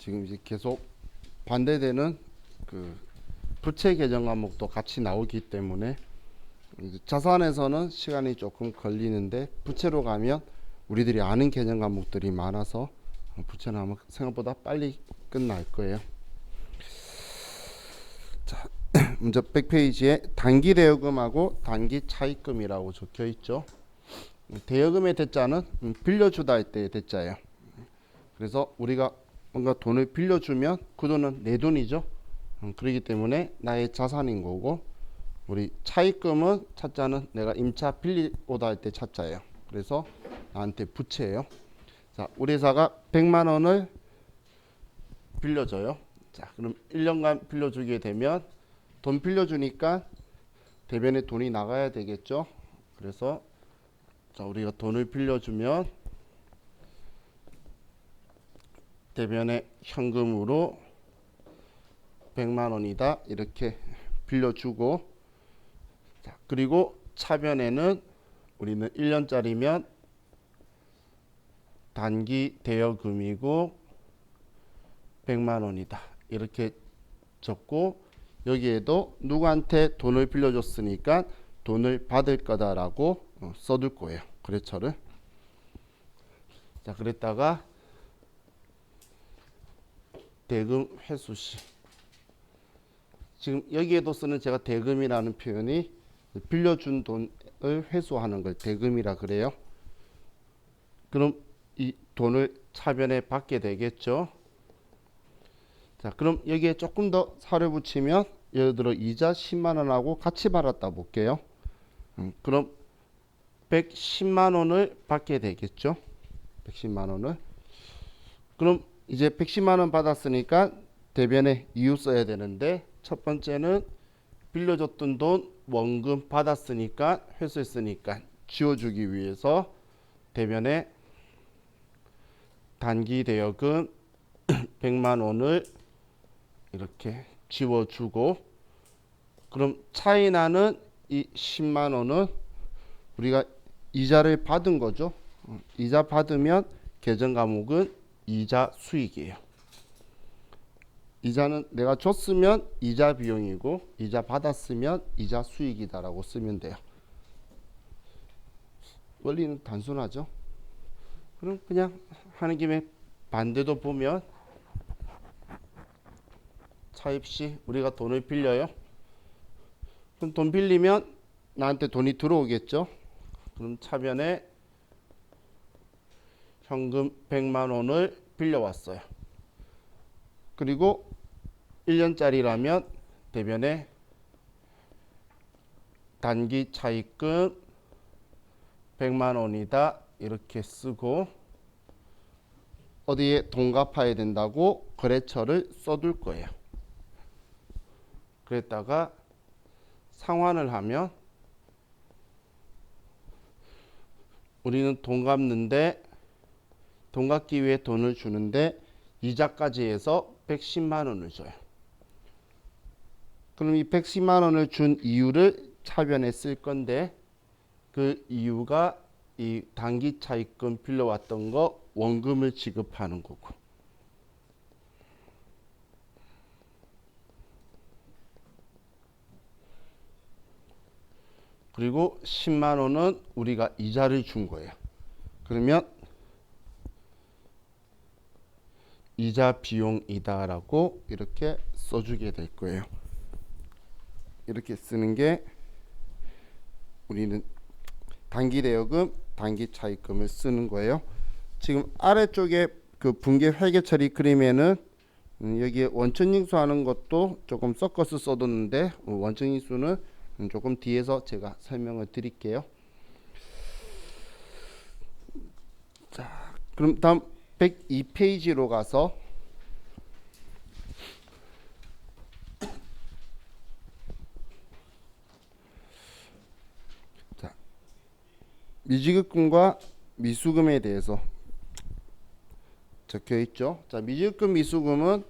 지금 이제 계속 반대되는 그 부채 계정 과목도 같이 나오기 때문에 이제 자산에서는 시간이 조금 걸리는데 부채로 가면 우리들이 아는 계정 과목들이 많아서 부채는 아마 생각보다 빨리 끝날 거예요. 자, 먼저 100페이지에 단기 대여금하고 단기 차입금이라고 적혀 있죠. 대여금의 대자는 빌려주다 할 때의 대자예요. 그래서 우리가 뭔가 돈을 빌려주면 그 돈은 내 돈이죠. 그렇기 때문에 나의 자산인 거고, 우리 차입금은 차자는 내가 임차 빌리고다 할 때 차자예요. 그래서 나한테 부채예요. 자, 우리 회사가 100만 원을 빌려줘요. 자, 그럼 1년간 빌려주게 되면 돈 빌려주니까 대변에 돈이 나가야 되겠죠. 그래서 자, 우리가 돈을 빌려주면 대변에 현금으로 100만 원이다 이렇게 빌려주고, 자, 그리고 차변에는 우리는 1년짜리면 단기 대여금이고 100만 원이다 이렇게 적고, 여기에도 누구한테 돈을 빌려줬으니까 돈을 받을 거다라고 써둘 거예요. 거래처를. 자, 그랬다가 대금 회수시. 지금 여기에도 쓰는 제가 대금이라는 표현이 빌려준 돈을 회수하는 걸 대금이라 그래요. 그럼 이 돈을 차변에 받게 되겠죠. 자, 그럼 여기에 조금 더 살을 붙이면 예를 들어 이자 10만 원하고 같이 받았다 볼게요. 그럼 110만 원을 받게 되겠죠. 110만 원을. 그럼 이제 110만 원 받았으니까 대변에 이유 써야 되는데, 첫 번째는 빌려줬던 돈 원금 받았으니까 회수했으니까 지워주기 위해서 대변에 단기 대여금 100만 원을 이렇게 지워주고, 그럼 차이 나는 이 10만 원은 우리가 이자를 받은 거죠. 이자 받으면 계정 과목은 이자 수익이에요. 이자는 내가 줬으면 이자 비용이고 이자 받았으면 이자 수익이다라고 쓰면 돼요. 원리는 단순하죠. 그럼 그냥 하는 김에 반대도 보면, 차입 시 우리가 돈을 빌려요. 그럼 돈 빌리면 나한테 돈이 들어오겠죠. 그럼 차변에 현금 100만 원을 빌려왔어요. 그리고 1년짜리라면 대변에 단기 차입금 100만 원이다 이렇게 쓰고, 어디에 돈 갚아야 된다고 거래처를 써둘 거예요. 그랬다가 상환을 하면 우리는 돈 갚는데, 돈 갚기 위해 돈을 주는데 이자까지 해서 110만 원을 줘요. 그럼 이 110만 원을 준 이유를 차변에 쓸 건데, 그 이유가 이 단기 차입금 빌려왔던 거 원금을 지급하는 거고, 그리고 10만 원은 우리가 이자를 준 거예요. 그러면 이자 비용이다라고 이렇게 써주게 될 거예요. 이렇게 쓰는 게 우리는 단기 대여금, 단기 차입금을 쓰는 거예요. 지금 아래쪽에 그 분계 회계 처리 그림에는 여기에 원천징수 하는 것도 조금 섞어서 써뒀는데, 원천징수는 조금 뒤에서 제가 설명을 드릴게요. 자, 그럼 다음 102페이지로 가서 자, 미지급금과 미수금에 대해서 적혀 있죠. 자, 미지급금, 미수금은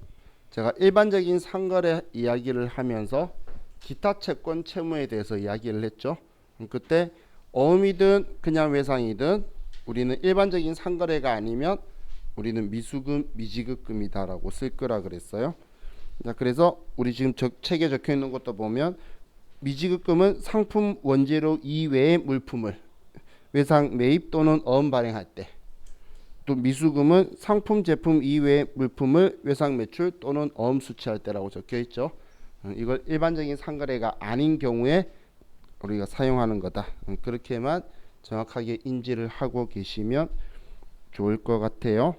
제가 일반적인 상거래 이야기를 하면서 기타 채권 채무에 대해서 이야기를 했죠. 그때 어음이든 그냥 외상이든 우리는 일반적인 상거래가 아니면 우리는 미수금, 미지급금이다라고 쓸 거라 그랬어요. 자, 그래서 우리 지금 책에 적혀 있는 것도 보면 미지급금은 상품 원재료 이외의 물품을 외상 매입 또는 어음 발행할 때, 또 미수금은 상품 제품 이외의 물품을 외상 매출 또는 어음 수취할 때라고 적혀 있죠. 이걸 일반적인 상거래가 아닌 경우에 우리가 사용하는 거다. 그렇게만 정확하게 인지를 하고 계시면 좋을 것 같아요.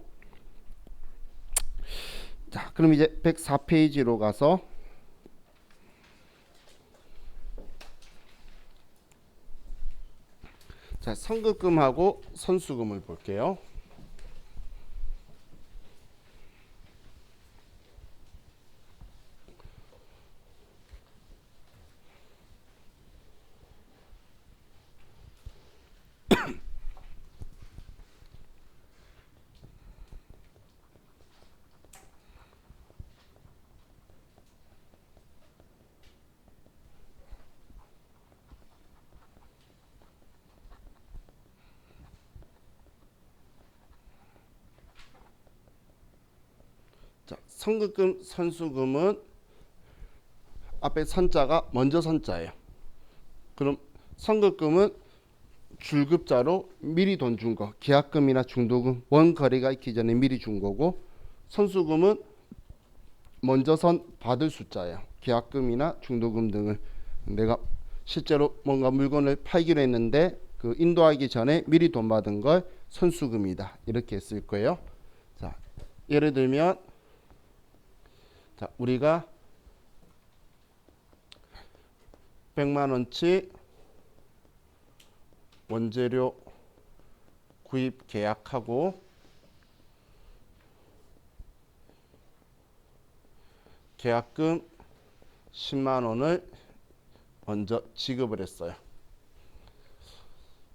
자, 그럼 이제 104페이지로 가서 자, 선급금하고 선수금을 볼게요. 자, 선급금, 선수금은 앞에 선자가 먼저 선자예요. 그럼 선급금은 줄급자로 미리 돈 준 거, 계약금이나 중도금, 원 거래가 있기 전에 미리 준 거고, 선수금은 먼저 선 받을 숫자예요. 계약금이나 중도금 등을 내가 실제로 뭔가 물건을 팔기로 했는데 그 인도하기 전에 미리 돈 받은 걸 선수금이다, 이렇게 쓸 거예요. 자, 예를 들면 자, 우리가 100만 원치 원재료 구입 계약하고 계약금 10만 원을 먼저 지급을 했어요.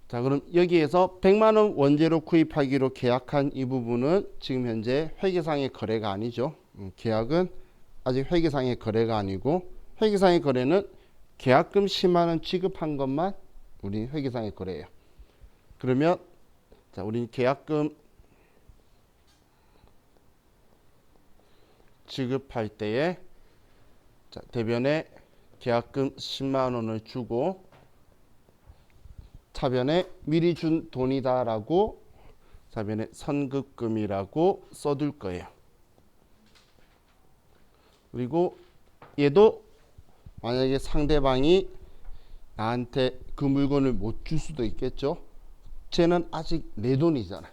자, 그럼 여기에서 100만 원 원재료 구입하기로 계약한 이 부분은 지금 현재 회계상의 거래가 아니죠. 계약은 아직 회계상의 거래가 아니고, 회계상의 거래는 계약금 10만 원 지급한 것만 우리 회계상의 거래예요. 그러면 자, 우리 계약금 지급할 때에 자, 대변에 계약금 10만 원을 주고 차변에 미리 준 돈이다라고 차변에 선급금이라고 써둘 거예요. 그리고 얘도 만약에 상대방이 나한테 그 물건을 못 줄 수도 있겠죠. 쟤는 아직 내 돈이잖아.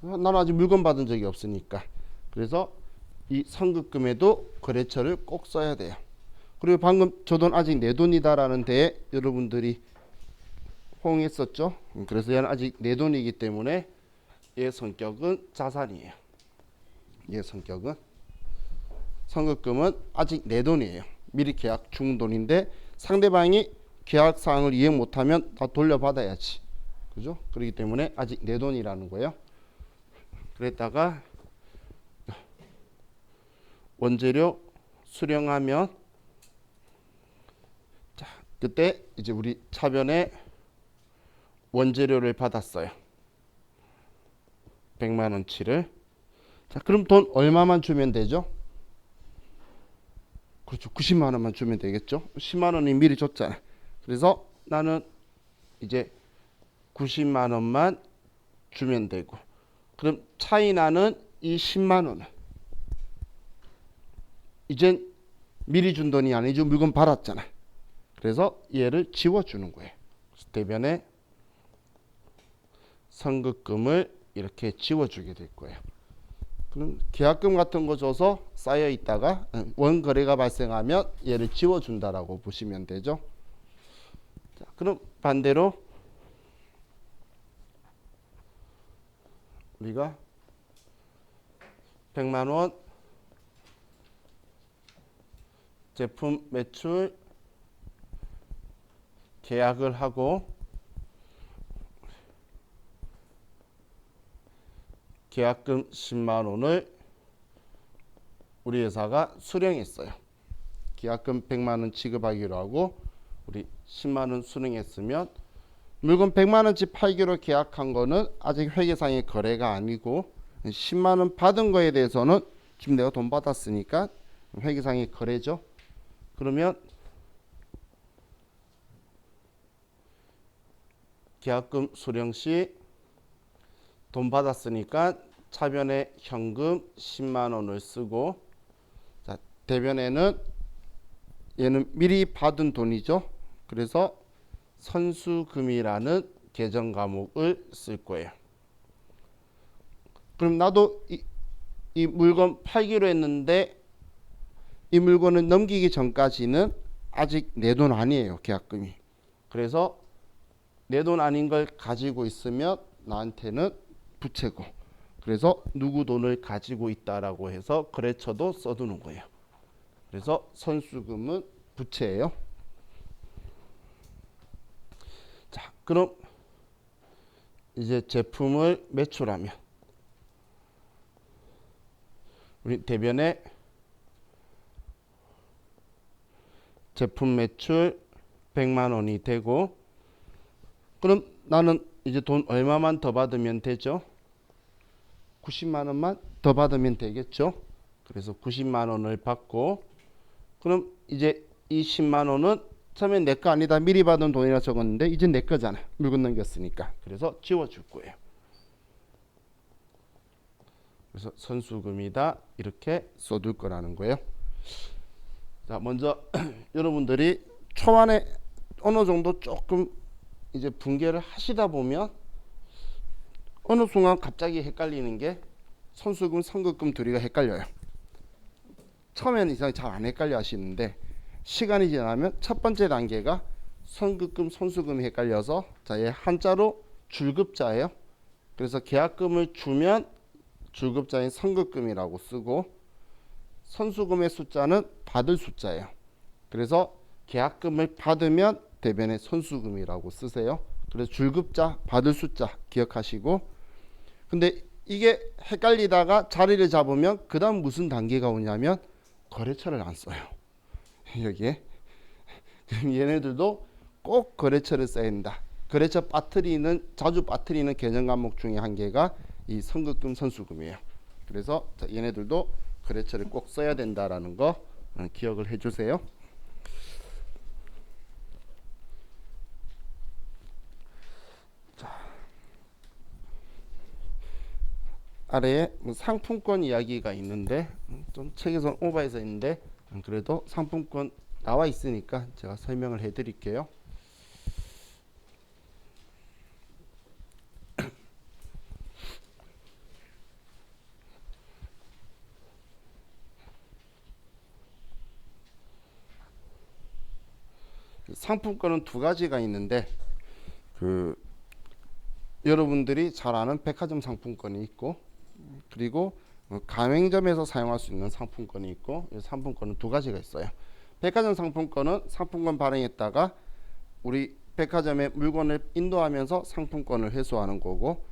나는 아직 물건 받은 적이 없으니까. 그래서 이 선급금에도 거래처를 꼭 써야 돼요. 그리고 방금 저 돈 아직 내 돈이다라는 데에 여러분들이 호응했었죠. 그래서 얘는 아직 내 돈이기 때문에 얘 성격은 자산이에요. 얘 성격은 선급금은 아직 내 돈이에요. 미리 계약 중 돈인데 상대방이 계약 사항을 이해 못하면 다 돌려받아야지. 그죠? 그렇기 때문에 아직 내 돈이라는 거예요. 그랬다가 원재료 수령하면 자, 그때 이제 우리 차변에 원재료를 받았어요. 100만 원치를. 자, 그럼 돈 얼마만 주면 되죠? 그렇죠. 90만 원만 주면 되겠죠. 10만 원이 미리 줬잖아. 그래서 나는 이제 90만 원만 주면 되고, 그럼 차이 나는 이 10만 원은 이젠 미리 준 돈이 아니죠. 물건 받았잖아. 그래서 얘를 지워주는 거예요. 대변에 선급금을 이렇게 지워주게 될 거예요. 그럼 계약금 같은 거 줘서 쌓여 있다가 원거래가 발생하면 얘를 지워준다라고 보시면 되죠. 자, 그럼 반대로 우리가 100만 원 제품 매출 계약을 하고 계약금 10만 원을 우리 회사가 수령했어요. 계약금 100만 원 지급하기로 하고 우리 10만 원 수령했으면 물건 100만 원치 팔기로 계약한 거는 아직 회계상의 거래가 아니고 10만 원 받은 거에 대해서는 지금 내가 돈 받았으니까 회계상의 거래죠. 그러면 계약금 수령 시 돈 받았으니까 차변에 현금 10만 원을 쓰고, 자, 대변에는 얘는 미리 받은 돈이죠. 그래서 선수금이라는 계정 과목을 쓸 거예요. 그럼 나도 이 물건 팔기로 했는데 이 물건을 넘기기 전까지는 아직 내 돈 아니에요, 계약금이. 그래서 내 돈 아닌 걸 가지고 있으면 나한테는 부채고, 그래서 누구 돈을 가지고 있다라고 해서 거래처도 써두는 거예요. 그래서 선수금은 부채예요. 자, 그럼 이제 제품을 매출하면 우리 대변에 제품 매출 100만 원이 되고, 그럼 나는 이제 돈 얼마만 더 받으면 되죠? 90만 원만 더 받으면 되겠죠? 그래서 90만 원을 받고, 그럼 이제 이 10만 원은 처음에 내 거 아니다, 미리 받은 돈이라 적었는데 이제 내 거잖아, 물건 넘겼으니까. 그래서 지워줄 거예요. 그래서 선수금이다 이렇게 써둘 거라는 거예요. 자, 먼저 여러분들이 초반에 어느 정도 조금 이제 분개를 하시다 보면 어느 순간 갑자기 헷갈리는 게 선수금, 선급금 둘이가 헷갈려요. 처음에는 이상하게 잘 안 헷갈려 하시는데 시간이 지나면 첫 번째 단계가 선급금, 선수금이 헷갈려서, 자, 얘 한자로 줄급자예요. 그래서 계약금을 주면 줄급자인 선급금이라고 쓰고, 선수금의 숫자는 받을 숫자예요. 그래서 계약금을 받으면 대변에 선수금이라고 쓰세요. 그래서 줄급자, 받을 숫자 기억하시고, 근데 이게 헷갈리다가 자리를 잡으면 그 다음 무슨 단계가 오냐면 거래처를 안 써요. 여기에. 그럼 얘네들도 꼭 거래처를 써야 된다. 거래처 빠뜨리는, 자주 빠뜨리는 계정 과목 중에 한 개가 이 선급금, 선수금이에요. 그래서 얘네들도 거래처를 꼭 써야 된다라는 거 기억을 해주세요. 아래에 상품권 이야기가 있는데 좀 책에서 오버해서 있는데 그래도 상품권 나와 있으니까 제가 설명을 해 드릴게요. 상품권은 두 가지가 있는데, 여러분들이 잘 아는 백화점 상품권이 있고, 그리고 가맹점에서 사용할 수 있는 상품권이 있고, 이 상품권은 두 가지가 있어요. 백화점 상품권은 상품권 발행했다가 우리 백화점에 물건을 인도하면서 상품권을 회수하는 거고,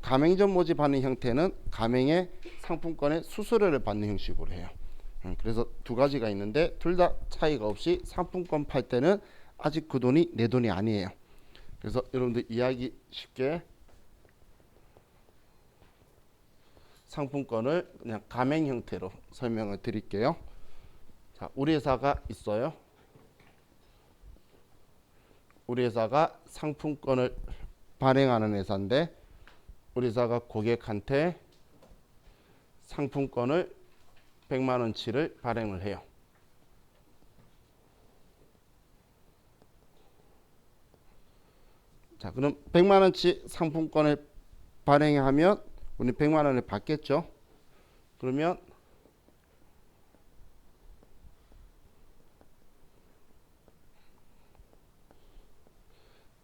가맹점 모집하는 형태는 가맹의 상품권의 수수료를 받는 형식으로 해요. 그래서 두 가지가 있는데 둘 다 차이가 없이 상품권 팔 때는 아직 그 돈이 내 돈이 아니에요. 그래서 여러분들 이해하기 쉽게 상품권을 그냥 가맹 형태로 설명을 드릴게요. 자, 우리 회사가 있어요. 우리 회사가 상품권을 발행하는 회사인데, 우리 회사가 고객한테 상품권을 100만 원치를 발행을 해요. 자, 그럼 100만 원치 상품권을 발행하면 우리 100만 원을 받겠죠. 그러면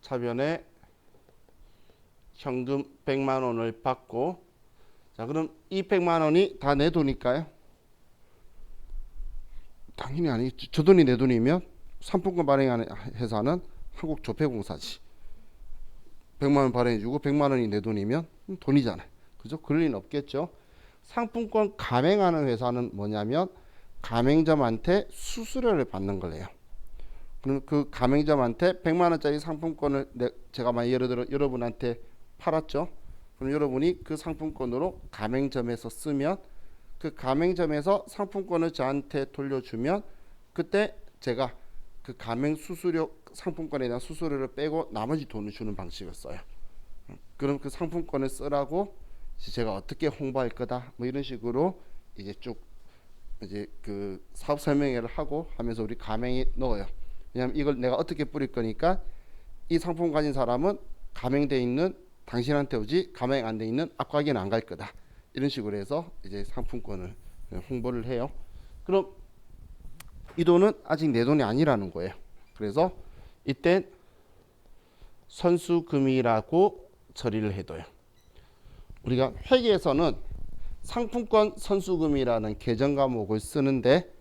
차변에 현금 100만 원을 받고, 자, 그럼 이 100만 원이 다 내 돈일까요? 당연히 아니겠죠. 저 돈이 내 돈이면 상품권 발행하는 회사는 한국조폐공사지. 100만 원 발행해주고 100만 원이 내 돈이면 돈이잖아요. 그죠? 그럴 리는 없겠죠. 상품권 가맹하는 회사는 뭐냐면 가맹점한테 수수료를 받는 거래요. 그럼 그 가맹점한테 100만 원짜리 상품권을 제가 예를 들어 여러분한테 팔았죠. 그럼 여러분이 그 상품권으로 가맹점에서 쓰면 그 가맹점에서 상품권을 저한테 돌려주면 그때 제가 그 가맹 수수료 상품권에 대한 수수료를 빼고 나머지 돈을 주는 방식을 써요. 그럼 그 상품권을 쓰라고 제가 어떻게 홍보할 거다 뭐 이런 식으로 이제 쭉 이제 그 사업 설명회를 하고 하면서 우리 가맹에 넣어요. 왜냐하면 이걸 내가 어떻게 뿌릴 거니까 이 상품 가진 사람은 가맹돼 있는 당신한테 오지 가맹 안 돼 있는 앞가게는 안 갈 거다. 이런 식으로 해서 이제 상품권을 홍보를 해요. 그럼 이 돈은 아직 내 돈이 아니라는 거예요. 그래서 이땐 선수금이라고 처리를 해둬요. 우리가 회계에서는 상품권 선수금이라는 계정 과목을 쓰는데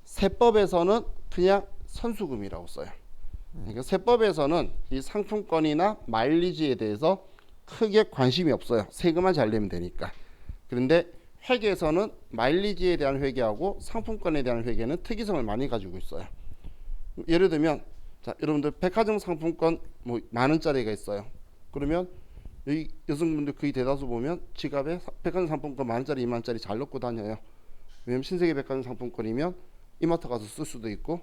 세법에서는 그냥 선수금이라고 써요. 그러니까 세법에서는 이 상품권이나 마일리지에 대해서 크게 관심이 없어요. 세금만 잘 내면 되니까. 그런데 회계에서는 마일리지에 대한 회계하고 상품권에 대한 회계는 특이성을 많이 가지고 있어요. 예를 들면 자, 여러분들 백화점 상품권 뭐 만 원짜리가 있어요. 그러면 여기 여성분들 거의 대다수 보면 지갑에 백화점 상품권 만 원짜리, 2만 원짜리 잘 넣고 다녀요. 왜냐면 신세계 백화점 상품권이면 이마트 가서 쓸 수도 있고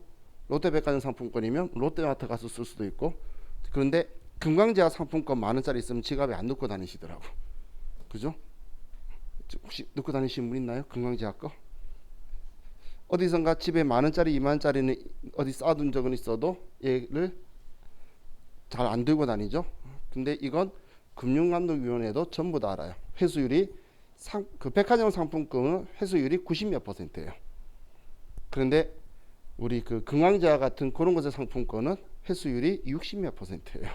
롯데 백화점 상품권이면 롯데마트 가서 쓸 수도 있고. 그런데 금강제약 상품권 만 원짜리 있으면 지갑에 안 넣고 다니시더라고. 그죠? 혹시 넣고 다니시는 분 있나요? 금강제약 거? 어디선가 집에 만 원짜리, 2만 원짜리는 어디 쌓아둔 적은 있어도 얘를 잘 안 들고 다니죠. 근데 이건 금융감독위원회도 전부 다 알아요. 회수율이 그 백화점 상품권은 회수율이 90몇 %예요. 그런데 우리 그 금강제약 같은 그런 것의 상품권은 회수율이 60몇 %예요.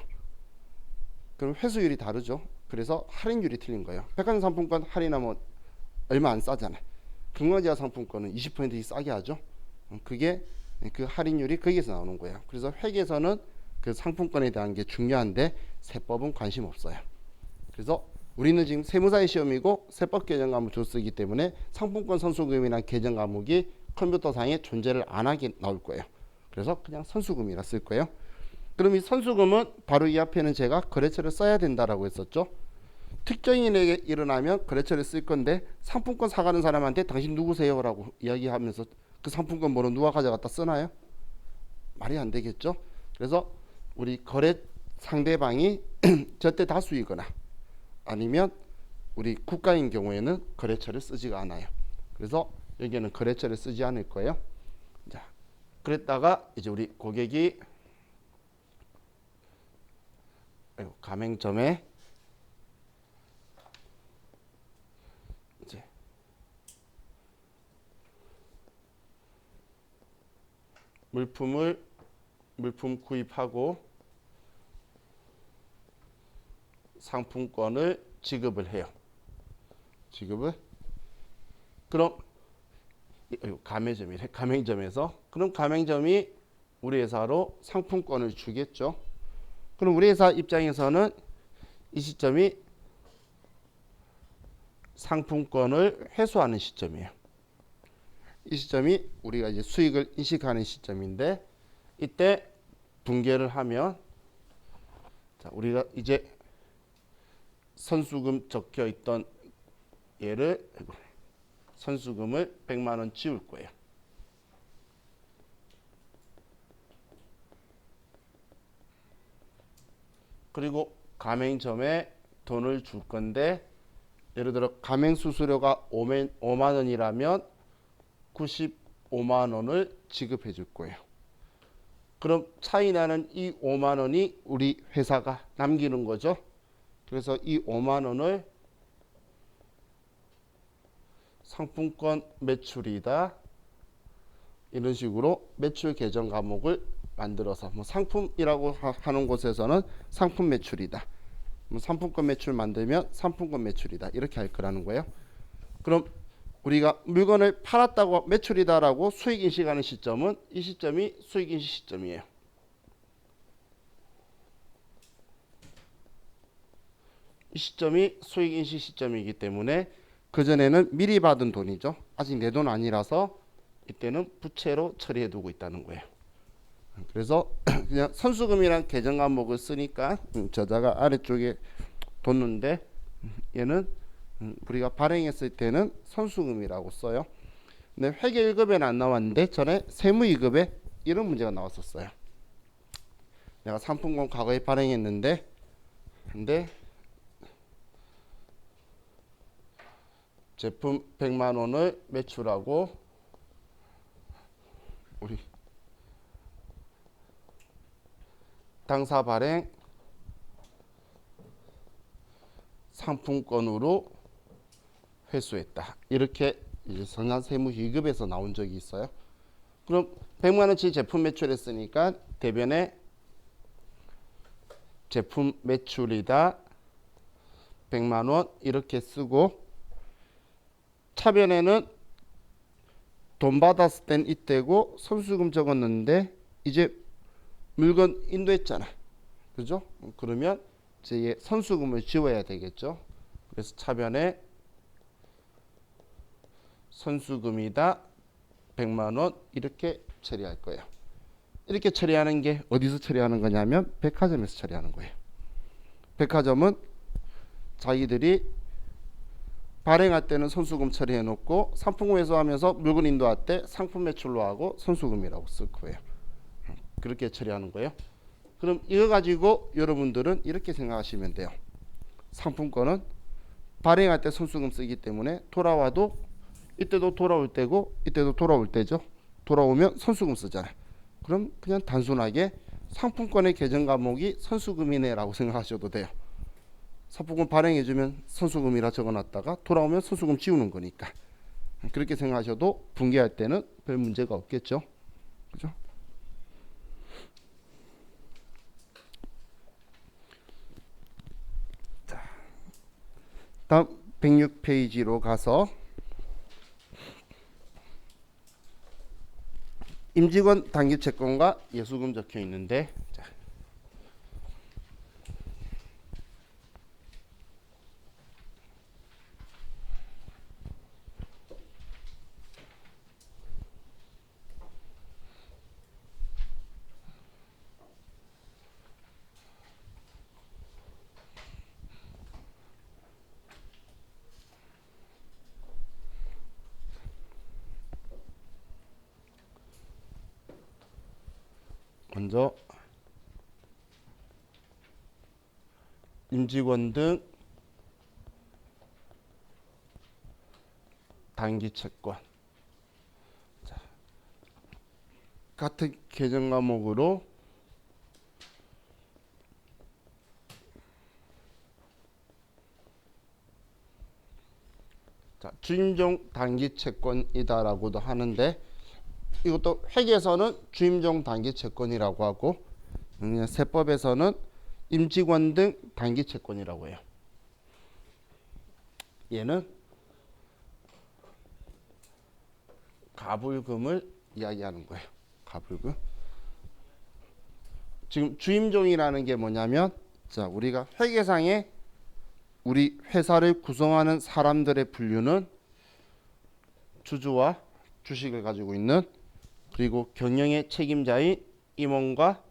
그럼 회수율이 다르죠. 그래서 할인율이 틀린 거예요. 백화점 상품권 할인하면 얼마 안 싸잖아요. 금강제약 상품권은 20%씩 싸게 하죠. 그게 그 할인율이 거기에서 나오는 거예요. 그래서 회계에서는 그 상품권에 대한 게 중요한데 세법은 관심 없어요. 그래서 우리는 지금 세무사의 시험이고 세법 개정 과목 주쓰기 때문에 상품권 선수금이라는 개정 과목이 컴퓨터상에 존재를 안 하게 나올 거예요. 그래서 그냥 선수금이라 쓸 거예요. 그럼 이 선수금은 바로 이 앞에는 제가 거래처를 써야 된다라고 했었죠. 특정인에게 일어나면 거래처를 쓸 건데 상품권 사가는 사람한테 당신 누구세요? 라고 이야기하면서 그 상품권 번호 누가 가져갔다 쓰나요? 말이 안 되겠죠. 그래서 우리 거래 상대방이 절대 다수이거나 아니면 우리 국가인 경우에는 거래처를 쓰지가 않아요. 그래서 여기는 거래처를 쓰지 않을 거예요. 자, 그랬다가 이제 우리 고객이 가맹점에 이제 물품 구입하고 상품권을 지급을 해요. 그럼 가맹점이래. 가맹점에서 그럼 가맹점이 우리 회사로 상품권을 주겠죠. 그럼 우리 회사 입장에서는 이 시점이 상품권을 회수하는 시점이에요. 이 시점이 우리가 이제 수익을 인식하는 시점인데 이때 분개를 하면 자, 우리가 이제 선수금 적혀 있던 얘를 선수금을 100만 원 지울 거예요. 그리고 가맹점에 돈을 줄 건데 예를 들어 가맹 수수료가 5만 원이라면 95만 원을 지급해 줄 거예요. 그럼 차이 나는 이 5만 원이 우리 회사가 남기는 거죠. 그래서 이 5만 원을 상품권 매출이다. 이런 식으로 매출 계정 과목을 만들어서 뭐 상품이라고 하는 곳에서는 상품 매출이다. 뭐 상품권 매출 만들면 상품권 매출이다. 이렇게 할 거라는 거예요. 그럼 우리가 물건을 팔았다고 매출이다라고 수익 인식하는 시점은 이 시점이 수익 인식 시점이에요. 이 시점이 수익 인식 시점이기 때문에 그전에는 미리 받은 돈이죠. 아직 내 돈 아니라서 이때는 부채로 처리해 두고 있다는 거예요. 그래서 그냥 선수금이란 계정 과목을 쓰니까 저자가 아래쪽에 뒀는데 얘는 우리가 발행했을 때는 선수금이라고 써요. 근데 회계 1급에는 안 나왔는데 전에 세무 2급에 이런 문제가 나왔었어요. 내가 상품권 과거에 발행했는데 근데 제품 100만 원을 매출하고 우리 당사 발행 상품권으로 회수했다. 이렇게 이제 선산세무 2급에서 나온 적이 있어요. 그럼 100만 원치 제품 매출했으니까 대변에 제품 매출이다 100만 원 이렇게 쓰고 차변에는 돈 받았을 땐 이때고 선수금 적었는데 이제 물건 인도했잖아. 그죠? 그러면 이제 선수금을 지워야 되겠죠. 그래서 차변에 선수금이다 100만 원 이렇게 처리할 거예요. 이렇게 처리하는 게 어디서 처리하는 거냐면 백화점에서 처리하는 거예요. 백화점은 자기들이 발행할 때는 선수금 처리해 놓고 상품권 회수하면서 물건 인도할 때 상품 매출로 하고 선수금이라고 쓸 거예요. 그렇게 처리하는 거예요. 그럼 이거 가지고 여러분들은 이렇게 생각하시면 돼요. 상품권은 발행할 때 선수금 쓰기 때문에 돌아와도 이때도 돌아올 때고 이때도 돌아올 때죠. 돌아오면 선수금 쓰잖아요. 그럼 그냥 단순하게 상품권의 계정 과목이 선수금이네라고 생각하셔도 돼요. 상품권 발행해주면 선수금이라 적어놨다가 돌아오면 선수금 지우는 거니까 그렇게 생각하셔도 분개할 때는 별 문제가 없겠죠. 그죠? 자, 다음 106페이지로 가서 임직원 단기 채권과 예수금 적혀 있는데 자, 먼저 임직원 등 단기 채권 자, 같은 계정 과목으로 자, 주임종 단기 채권이다라고도 하는데 이것도 회계에서는 주임종 단기 채권이라고 하고 세법에서는 임직원 등 단기 채권이라고 해요. 얘는 가불금을 이야기하는 거예요. 가불금. 지금 주임종이라는 게 뭐냐면 자, 우리가 회계상에 우리 회사를 구성하는 사람들의 분류는 주주와 주식을 가지고 있는 그리고 경영의 책임자인 임원과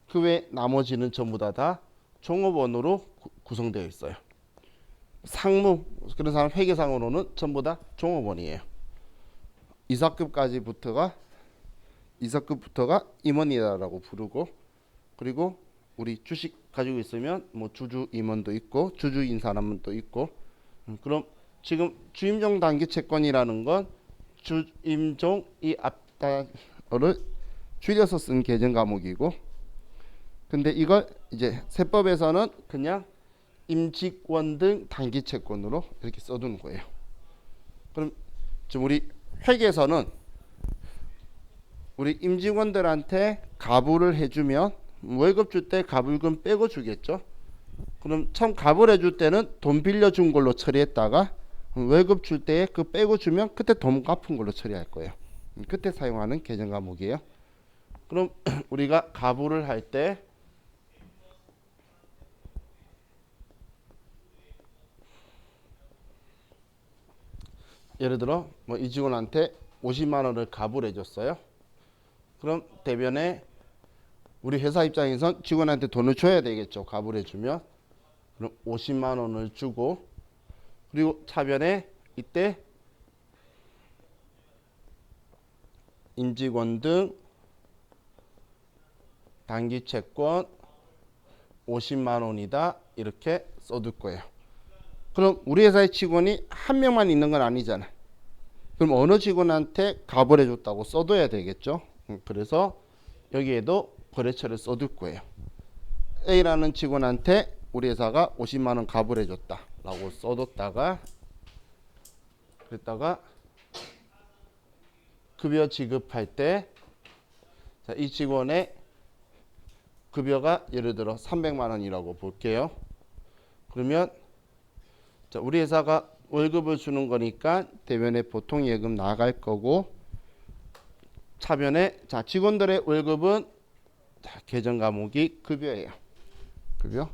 그 외 나머지는 전부 다 종업원으로 구성되어 있어요. 상무 그런 사람 회계상으로는 전부 다 종업원이에요. 이사급부터가 임원이라고 부르고 그리고 우리 주식 가지고 있으면 뭐 주주 임원도 있고 주주인 사람은 또 있고 그럼 지금 주임종 단기 채권이라는 건 주임종 이 앞단어를 줄여서 쓴 계정 과목이고 근데 이걸 이제 세법에서는 그냥 임직원 등 단기 채권으로 이렇게 써두는 거예요. 그럼 지금 우리 회계에서는 우리 임직원들한테 가불을 해주면 월급 줄 때 가불금 빼고 주겠죠. 그럼 처음 가불 해줄 때는 돈 빌려준 걸로 처리했다가 월급 줄 때 그 빼고 주면 그때 돈 갚은 걸로 처리할 거예요. 그때 사용하는 계정 과목이에요. 그럼 우리가 가불을 할 때 예를 들어 뭐 이 직원한테 50만 원을 가불해 줬어요. 그럼 대변에 우리 회사 입장에선 직원한테 돈을 줘야 되겠죠. 가불해 주면. 그럼 50만 원을 주고, 그리고 차변에 이때 임직원 등 단기 채권 50만 원이다 이렇게 써둘 거예요. 그럼 우리 회사의 직원이 한 명만 있는 건 아니잖아. 그럼 어느 직원한테 갑을 해줬다고 써둬야 되겠죠. 그래서 여기에도 거래처를 써둘 거예요. A라는 직원한테 우리 회사가 50만 원 갑을 해줬다 라고 써뒀다가, 그랬다가 급여 지급할 때 이 직원의 급여가 예를 들어 300만 원이라고 볼게요. 그러면 자, 우리 회사가 월급을 주는 거니까 대변에 보통 예금 나갈 거고, 차변에 자, 직원들의 월급은 자, 계정 과목이 급여예요. 급여.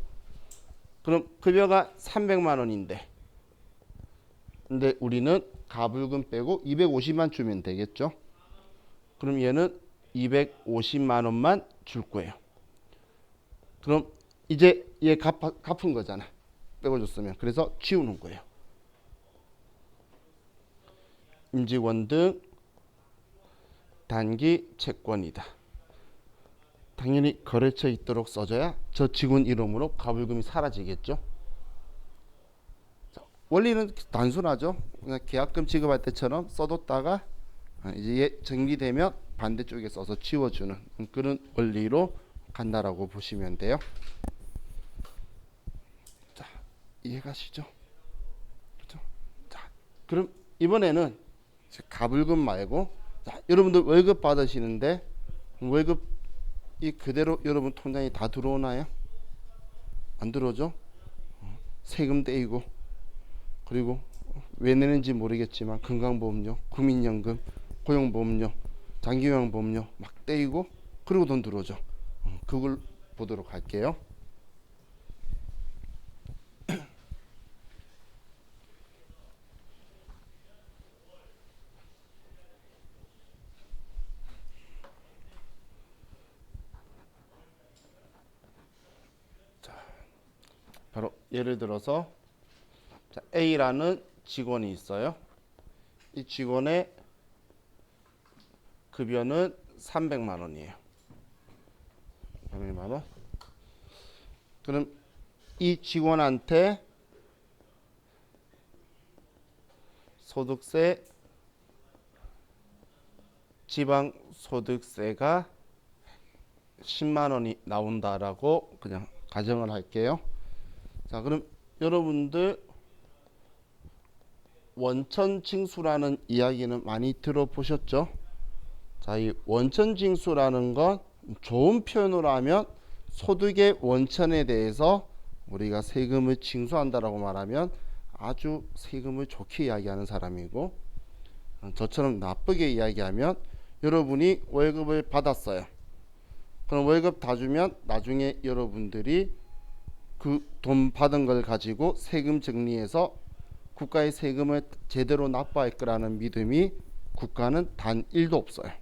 그럼 급여가 300만 원인데, 근데 우리는 가불금 빼고 250만 주면 되겠죠. 그럼 얘는 250만 원만 줄 거예요. 그럼 이제 얘 갚은 거잖아. 빼고 줬으면. 그래서 지우는 거예요. 임직원 등 단기 채권이다. 당연히 거래처에 있도록 써줘야 저 직원 이름으로 가불금이 사라지겠죠. 자, 원리는 단순하죠. 그냥 계약금 지급할 때처럼 써뒀다가 이제 얘 정리되면 반대쪽에 써서 지워주는 그런 원리로 간다라고 보시면 돼요. 자, 이해가시죠? 그렇죠? 자, 그럼 이번에는 가불금 말고, 자, 여러분들 월급 받으시는데 월급이 그대로 여러분 통장에 다 들어오나요? 안 들어오죠? 세금 떼이고, 그리고 왜 내는지 모르겠지만 건강보험료, 국민연금, 고용보험료, 장기요양보험료 막 떼이고, 그리고 돈 들어오죠. 그걸 보도록 할게요. 바로 예를 들어서 자, A라는 직원이 있어요. 이 직원의 급여는 300만 원이에요. 300만 원. 그럼 이 직원한테 소득세, 지방소득세가 10만 원이 나온다라고 그냥 가정을 할게요. 자, 그럼 여러분들 원천징수라는 이야기는 많이 들어보셨죠? 자, 이 원천징수라는 건 좋은 표현으로 하면 소득의 원천에 대해서 우리가 세금을 징수한다라고 말하면 아주 세금을 좋게 이야기하는 사람이고, 저처럼 나쁘게 이야기하면 여러분이 월급을 받았어요. 그럼 월급 다 주면 나중에 여러분들이 그 돈 받은 걸 가지고 세금 정리해서 국가의 세금을 제대로 납부할 거라는 믿음이 국가는 단 1도 없어요.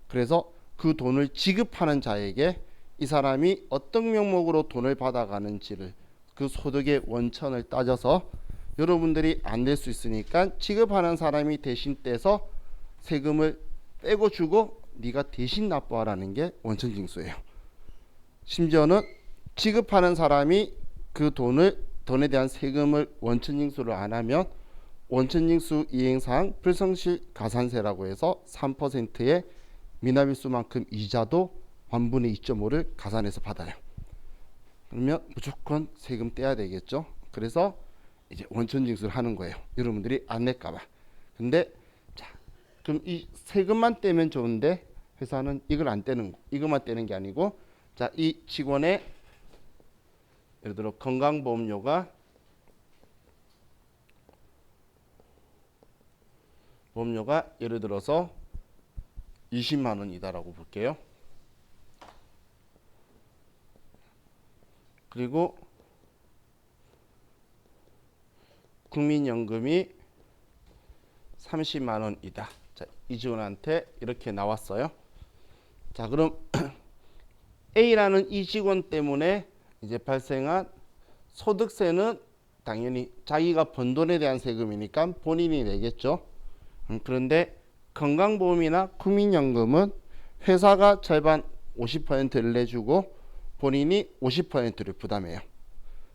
그래서 그 돈을 지급하는 자에게 이 사람이 어떤 명목으로 돈을 받아가는지를, 그 소득의 원천을 따져서 여러분들이 안 낼 수 있으니까 지급하는 사람이 대신 떼서 세금을 빼고 주고 네가 대신 납부하라는 게 원천징수예요. 심지어는 지급하는 사람이 그 돈에 대한 세금을 원천징수를 안 하면 원천징수 이행사항 불성실 가산세라고 해서 3%의 미납일수만큼 이자도 만분의 2.5를 가산해서 받아요. 그러면 무조건 세금 떼야 되겠죠. 그래서 이제 원천징수를 하는 거예요. 여러분들이 안 낼까봐. 근데 자, 그럼 이 세금만 떼면 좋은데 회사는 이걸 안 떼는 거, 이것만 떼는 게 아니고, 자, 이 직원의 예를 들어 건강보험료가 예를 들어서 20만 원이다라고 볼게요. 그리고 국민연금이 30만 원이다. 자, 이 직원한테 이렇게 나왔어요. 자, 그럼 A라는 이 직원 때문에 이제 발생한 소득세는 당연히 자기가 번 돈에 대한 세금이니까 본인이 내겠죠. 그런데 건강보험이나 국민연금은 회사가 절반 50%를 내주고 본인이 50%를 부담해요.